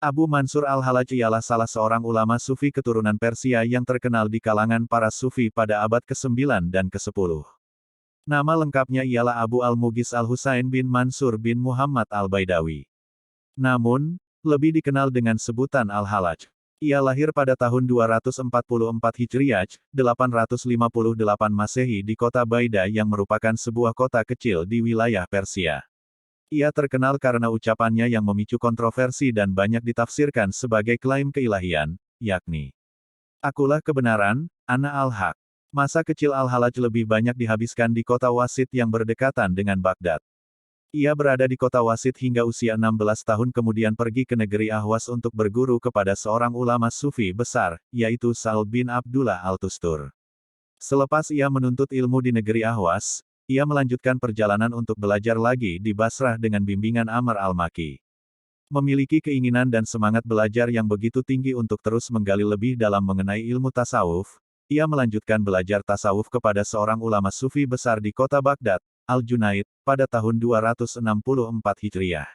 Abu Mansur al-Hallaj ialah salah seorang ulama sufi keturunan Persia yang terkenal di kalangan para sufi pada abad ke-9 dan ke-10. Nama lengkapnya ialah Abu al-Mughis al-Husain bin Mansur bin Muhammad al-Baidawi. Namun, lebih dikenal dengan sebutan al-Hallaj. Ia lahir pada tahun 244 Hijriah, 858 Masehi di kota Baida yang merupakan sebuah kota kecil di wilayah Persia. Ia terkenal karena ucapannya yang memicu kontroversi dan banyak ditafsirkan sebagai klaim keilahian, yakni, "Akulah kebenaran, ana al-haq." Masa kecil al-Hallaj lebih banyak dihabiskan di kota Wasit yang berdekatan dengan Baghdad. Ia berada di kota Wasit hingga usia 16 tahun kemudian pergi ke negeri Ahwas untuk berguru kepada seorang ulama sufi besar, yaitu Sahl bin Abdullah al-Tustur. Selepas ia menuntut ilmu di negeri Ahwas, ia melanjutkan perjalanan untuk belajar lagi di Basrah dengan bimbingan Amr al-Maki. Memiliki keinginan dan semangat belajar yang begitu tinggi untuk terus menggali lebih dalam mengenai ilmu tasawuf, ia melanjutkan belajar tasawuf kepada seorang ulama sufi besar di kota Baghdad, Al-Junaid, pada tahun 264 Hijriah.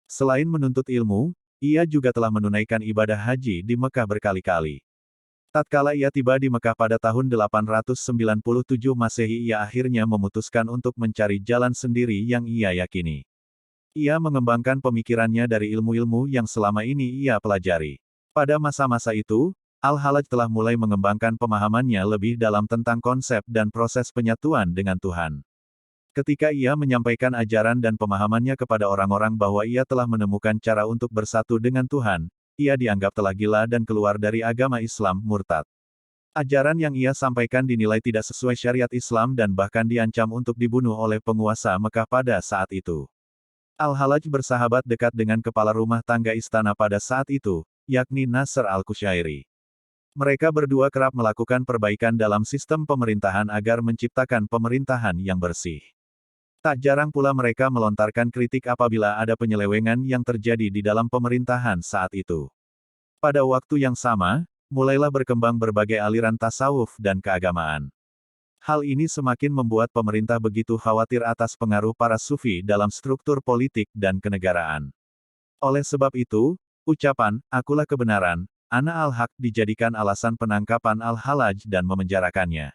Selain menuntut ilmu, ia juga telah menunaikan ibadah haji di Mekah berkali-kali. Tatkala ia tiba di Mekah pada tahun 897 Masehi, ia akhirnya memutuskan untuk mencari jalan sendiri yang ia yakini. Ia mengembangkan pemikirannya dari ilmu-ilmu yang selama ini ia pelajari. Pada masa-masa itu, al-Hallaj telah mulai mengembangkan pemahamannya lebih dalam tentang konsep dan proses penyatuan dengan Tuhan. Ketika ia menyampaikan ajaran dan pemahamannya kepada orang-orang bahwa ia telah menemukan cara untuk bersatu dengan Tuhan, ia dianggap telah gila dan keluar dari agama Islam, murtad. Ajaran yang ia sampaikan dinilai tidak sesuai syariat Islam dan bahkan diancam untuk dibunuh oleh penguasa Mekah pada saat itu. Al-Hallaj bersahabat dekat dengan kepala rumah tangga istana pada saat itu, yakni Nasr al-Kushairi. Mereka berdua kerap melakukan perbaikan dalam sistem pemerintahan agar menciptakan pemerintahan yang bersih. Tak jarang pula mereka melontarkan kritik apabila ada penyelewengan yang terjadi di dalam pemerintahan saat itu. Pada waktu yang sama, mulailah berkembang berbagai aliran tasawuf dan keagamaan. Hal ini semakin membuat pemerintah begitu khawatir atas pengaruh para sufi dalam struktur politik dan kenegaraan. Oleh sebab itu, ucapan, "Akulah kebenaran, ana al-haq" dijadikan alasan penangkapan al-Hallaj dan memenjarakannya.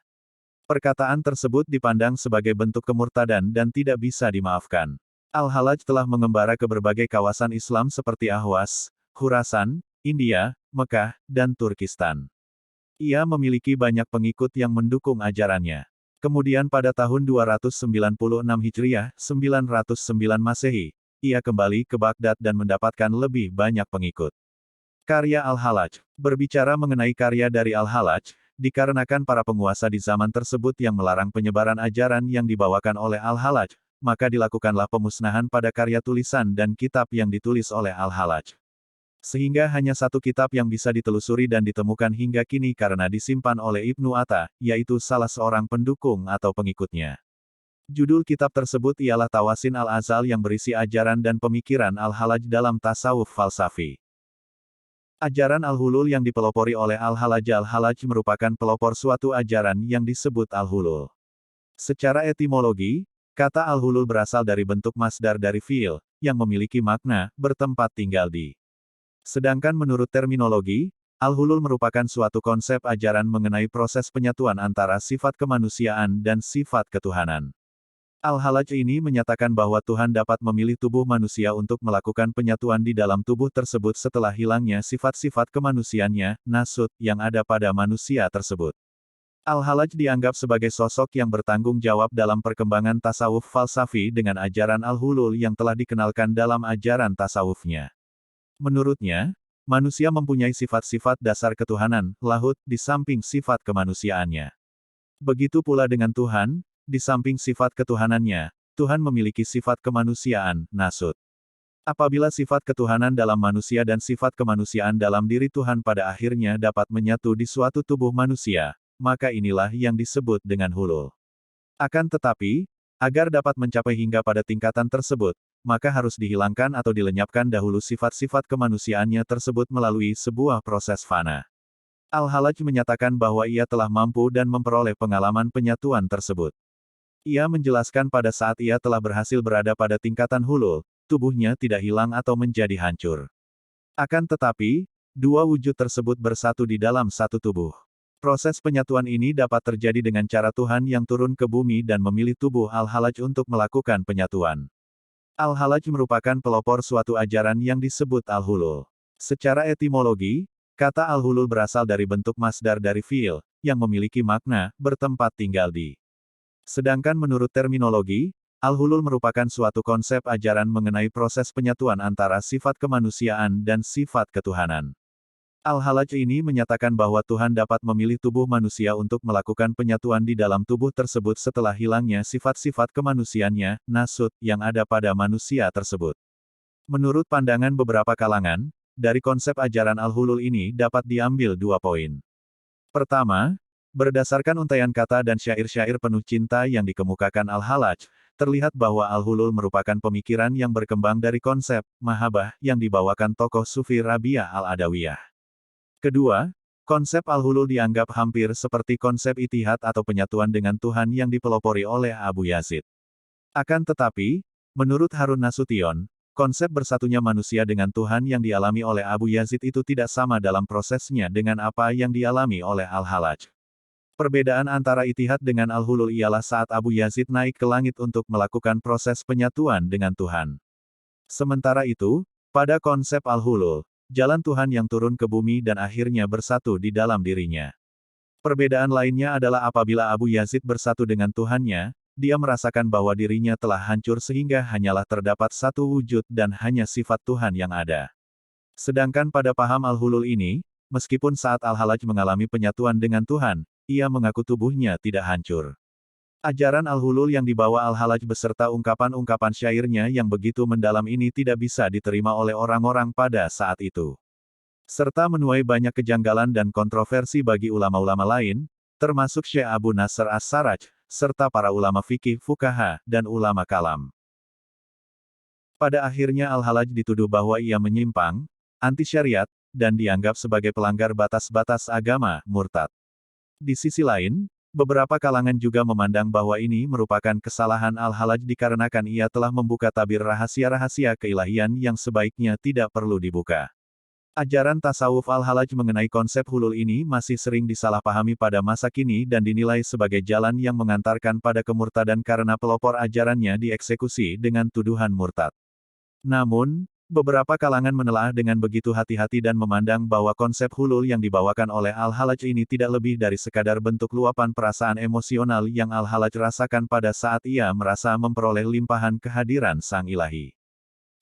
Perkataan tersebut dipandang sebagai bentuk kemurtadan dan tidak bisa dimaafkan. Al-Hallaj telah mengembara ke berbagai kawasan Islam seperti Ahwas, Khurasan, India, Mekah, dan Turkistan. Ia memiliki banyak pengikut yang mendukung ajarannya. Kemudian pada tahun 296 Hijriah, 909 Masehi, ia kembali ke Baghdad dan mendapatkan lebih banyak pengikut. Karya Al-Hallaj. Berbicara mengenai karya dari Al-Hallaj, dikarenakan para penguasa di zaman tersebut yang melarang penyebaran ajaran yang dibawakan oleh Al-Hallaj, maka dilakukanlah pemusnahan pada karya tulisan dan kitab yang ditulis oleh Al-Hallaj. Sehingga hanya satu kitab yang bisa ditelusuri dan ditemukan hingga kini karena disimpan oleh Ibnu Atta, yaitu salah seorang pendukung atau pengikutnya. Judul kitab tersebut ialah Tawasin al-Azal yang berisi ajaran dan pemikiran Al-Hallaj dalam tasawuf falsafi. Ajaran al-hulul yang dipelopori oleh al-Hallaj merupakan pelopor suatu ajaran yang disebut al-hulul. Secara etimologi, kata al-hulul berasal dari bentuk masdar dari fiil, yang memiliki makna, bertempat tinggal di. Sedangkan menurut terminologi, al-hulul merupakan suatu konsep ajaran mengenai proses penyatuan antara sifat kemanusiaan dan sifat ketuhanan. Al-Hallaj ini menyatakan bahwa Tuhan dapat memilih tubuh manusia untuk melakukan penyatuan di dalam tubuh tersebut setelah hilangnya sifat-sifat kemanusiaannya, nasut, yang ada pada manusia tersebut. Al-Hallaj dianggap sebagai sosok yang bertanggung jawab dalam perkembangan tasawuf falsafi dengan ajaran al-hulul yang telah dikenalkan dalam ajaran tasawufnya. Menurutnya, manusia mempunyai sifat-sifat dasar ketuhanan, lahut, di samping sifat kemanusiaannya. Begitu pula dengan Tuhan. Di samping sifat ketuhanannya, Tuhan memiliki sifat kemanusiaan, nasut. Apabila sifat ketuhanan dalam manusia dan sifat kemanusiaan dalam diri Tuhan pada akhirnya dapat menyatu di suatu tubuh manusia, maka inilah yang disebut dengan hulul. Akan tetapi, agar dapat mencapai hingga pada tingkatan tersebut, maka harus dihilangkan atau dilenyapkan dahulu sifat-sifat kemanusiaannya tersebut melalui sebuah proses fana. Al-Hallaj menyatakan bahwa ia telah mampu dan memperoleh pengalaman penyatuan tersebut. Ia menjelaskan pada saat ia telah berhasil berada pada tingkatan hulul, tubuhnya tidak hilang atau menjadi hancur. Akan tetapi, dua wujud tersebut bersatu di dalam satu tubuh. Proses penyatuan ini dapat terjadi dengan cara Tuhan yang turun ke bumi dan memilih tubuh Al-Halaj untuk melakukan penyatuan. Al-Halaj merupakan pelopor suatu ajaran yang disebut Al-Hulul. Secara etimologi, kata Al-Hulul berasal dari bentuk masdar dari fiil, yang memiliki makna, bertempat tinggal di. Sedangkan menurut terminologi, Al-Hulul merupakan suatu konsep ajaran mengenai proses penyatuan antara sifat kemanusiaan dan sifat ketuhanan. Al-Halaj ini menyatakan bahwa Tuhan dapat memilih tubuh manusia untuk melakukan penyatuan di dalam tubuh tersebut setelah hilangnya sifat-sifat kemanusiaannya, nasut, yang ada pada manusia tersebut. Menurut pandangan beberapa kalangan, dari konsep ajaran Al-Hulul ini dapat diambil dua poin. Pertama, berdasarkan untaian kata dan syair-syair penuh cinta yang dikemukakan Al-Halaj, terlihat bahwa Al-Hulul merupakan pemikiran yang berkembang dari konsep mahabbah yang dibawakan tokoh Sufi Rabi'ah Al-Adawiyah. Kedua, konsep Al-Hulul dianggap hampir seperti konsep itihad atau penyatuan dengan Tuhan yang dipelopori oleh Abu Yazid. Akan tetapi, menurut Harun Nasution, konsep bersatunya manusia dengan Tuhan yang dialami oleh Abu Yazid itu tidak sama dalam prosesnya dengan apa yang dialami oleh Al-Halaj. Perbedaan antara itihad dengan Al-Hulul ialah saat Abu Yazid naik ke langit untuk melakukan proses penyatuan dengan Tuhan. Sementara itu, pada konsep Al-Hulul, jalan Tuhan yang turun ke bumi dan akhirnya bersatu di dalam dirinya. Perbedaan lainnya adalah apabila Abu Yazid bersatu dengan Tuhannya, dia merasakan bahwa dirinya telah hancur sehingga hanyalah terdapat satu wujud dan hanya sifat Tuhan yang ada. Sedangkan pada paham Al-Hulul ini, meskipun saat Al-Halaj mengalami penyatuan dengan Tuhan, ia mengaku tubuhnya tidak hancur. Ajaran Al-Hulul yang dibawa Al-Halaj beserta ungkapan-ungkapan syairnya yang begitu mendalam ini tidak bisa diterima oleh orang-orang pada saat itu. Serta menuai banyak kejanggalan dan kontroversi bagi ulama-ulama lain, termasuk Syekh Abu Nasr As-Sarraj, serta para ulama fikih fuqaha, dan ulama kalam. Pada akhirnya Al-Halaj dituduh bahwa ia menyimpang, anti-syariat, dan dianggap sebagai pelanggar batas-batas agama, murtad. Di sisi lain, beberapa kalangan juga memandang bahwa ini merupakan kesalahan Al-Halaj dikarenakan ia telah membuka tabir rahasia-rahasia keilahian yang sebaiknya tidak perlu dibuka. Ajaran tasawuf Al-Halaj mengenai konsep hulul ini masih sering disalahpahami pada masa kini dan dinilai sebagai jalan yang mengantarkan pada kemurtadan karena pelopor ajarannya dieksekusi dengan tuduhan murtad. Namun, beberapa kalangan menelaah dengan begitu hati-hati dan memandang bahwa konsep hulul yang dibawakan oleh Al-Halaj ini tidak lebih dari sekadar bentuk luapan perasaan emosional yang Al-Halaj rasakan pada saat ia merasa memperoleh limpahan kehadiran Sang Ilahi.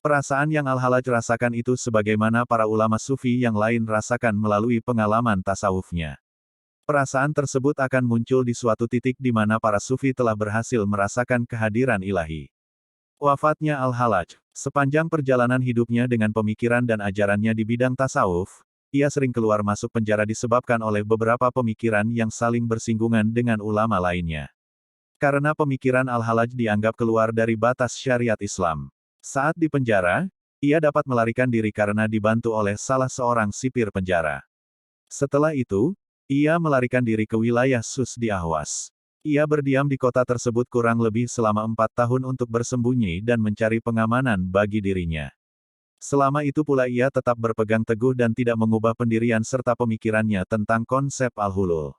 Perasaan yang Al-Halaj rasakan itu sebagaimana para ulama sufi yang lain rasakan melalui pengalaman tasawufnya. Perasaan tersebut akan muncul di suatu titik di mana para sufi telah berhasil merasakan kehadiran ilahi. Wafatnya Al-Halaj. Sepanjang perjalanan hidupnya dengan pemikiran dan ajarannya di bidang tasawuf, ia sering keluar masuk penjara disebabkan oleh beberapa pemikiran yang saling bersinggungan dengan ulama lainnya. Karena pemikiran Al-Halaj dianggap keluar dari batas syariat Islam. Saat di penjara, ia dapat melarikan diri karena dibantu oleh salah seorang sipir penjara. Setelah itu, ia melarikan diri ke wilayah Sus di Ahwas. Ia berdiam di kota tersebut kurang lebih selama 4 tahun untuk bersembunyi dan mencari pengamanan bagi dirinya. Selama itu pula ia tetap berpegang teguh dan tidak mengubah pendirian serta pemikirannya tentang konsep Al-Hulul.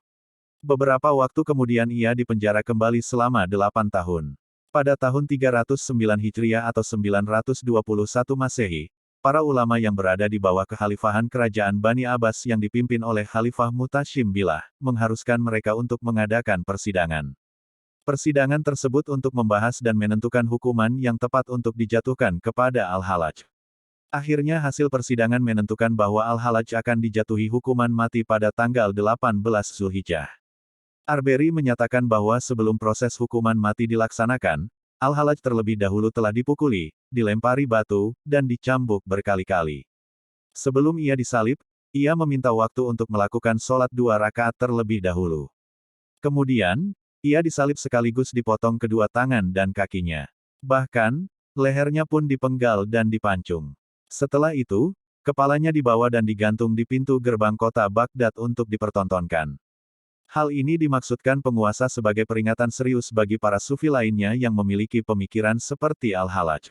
Beberapa waktu kemudian ia dipenjara kembali selama 8 tahun. Pada tahun 309 Hijriah atau 921 Masehi, para ulama yang berada di bawah kekhalifahan kerajaan Bani Abbas yang dipimpin oleh Khalifah Mutashim Billah, mengharuskan mereka untuk mengadakan persidangan. Persidangan tersebut untuk membahas dan menentukan hukuman yang tepat untuk dijatuhkan kepada Al-Halaj. Akhirnya hasil persidangan menentukan bahwa Al-Halaj akan dijatuhi hukuman mati pada tanggal 18 Zulhijjah. Arberi menyatakan bahwa sebelum proses hukuman mati dilaksanakan, Al-Halaj terlebih dahulu telah dipukuli, dilempari batu, dan dicambuk berkali-kali. Sebelum ia disalib, ia meminta waktu untuk melakukan sholat 2 rakaat terlebih dahulu. Kemudian, ia disalib sekaligus dipotong kedua tangan dan kakinya. Bahkan, lehernya pun dipenggal dan dipancung. Setelah itu, kepalanya dibawa dan digantung di pintu gerbang kota Baghdad untuk dipertontonkan. Hal ini dimaksudkan penguasa sebagai peringatan serius bagi para sufi lainnya yang memiliki pemikiran seperti Al-Halaj.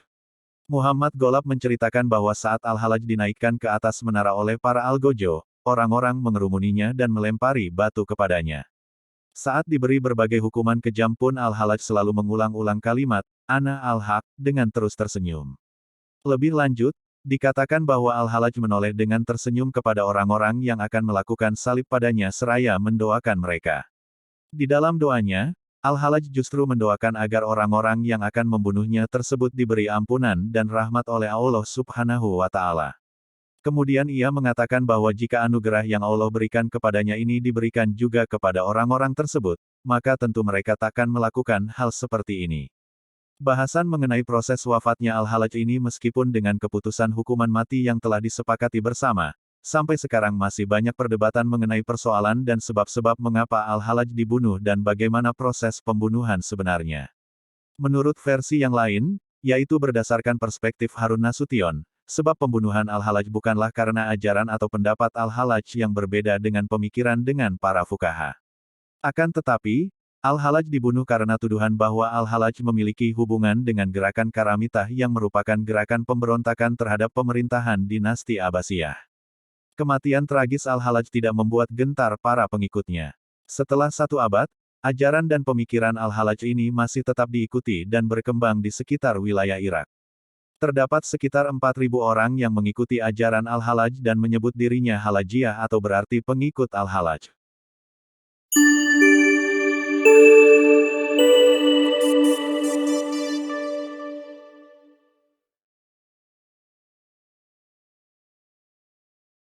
Muhammad Golab menceritakan bahwa saat Al-Hallaj dinaikkan ke atas menara oleh para Algojo, orang-orang mengerumuninya dan melempari batu kepadanya. Saat diberi berbagai hukuman kejam pun Al-Hallaj selalu mengulang-ulang kalimat, "Ana Al-Haq," dengan terus tersenyum. Lebih lanjut, dikatakan bahwa Al-Hallaj menoleh dengan tersenyum kepada orang-orang yang akan melakukan salib padanya seraya mendoakan mereka. Di dalam doanya, Al-Hallaj justru mendoakan agar orang-orang yang akan membunuhnya tersebut diberi ampunan dan rahmat oleh Allah Subhanahu wa Ta'ala. Kemudian ia mengatakan bahwa jika anugerah yang Allah berikan kepadanya ini diberikan juga kepada orang-orang tersebut, maka tentu mereka takkan melakukan hal seperti ini. Bahasan mengenai proses wafatnya Al-Hallaj ini meskipun dengan keputusan hukuman mati yang telah disepakati bersama, sampai sekarang masih banyak perdebatan mengenai persoalan dan sebab-sebab mengapa Al-Hallaj dibunuh dan bagaimana proses pembunuhan sebenarnya. Menurut versi yang lain, yaitu berdasarkan perspektif Harun Nasution, sebab pembunuhan Al-Hallaj bukanlah karena ajaran atau pendapat Al-Hallaj yang berbeda dengan pemikiran dengan para fuqaha. Akan tetapi, Al-Hallaj dibunuh karena tuduhan bahwa Al-Hallaj memiliki hubungan dengan gerakan Karamitah yang merupakan gerakan pemberontakan terhadap pemerintahan dinasti Abbasiyah. Kematian tragis Al-Hallaj tidak membuat gentar para pengikutnya. Setelah 1 abad, ajaran dan pemikiran Al-Hallaj ini masih tetap diikuti dan berkembang di sekitar wilayah Irak. Terdapat sekitar 4.000 orang yang mengikuti ajaran Al-Hallaj dan menyebut dirinya Hallajiyah atau berarti pengikut Al-Hallaj.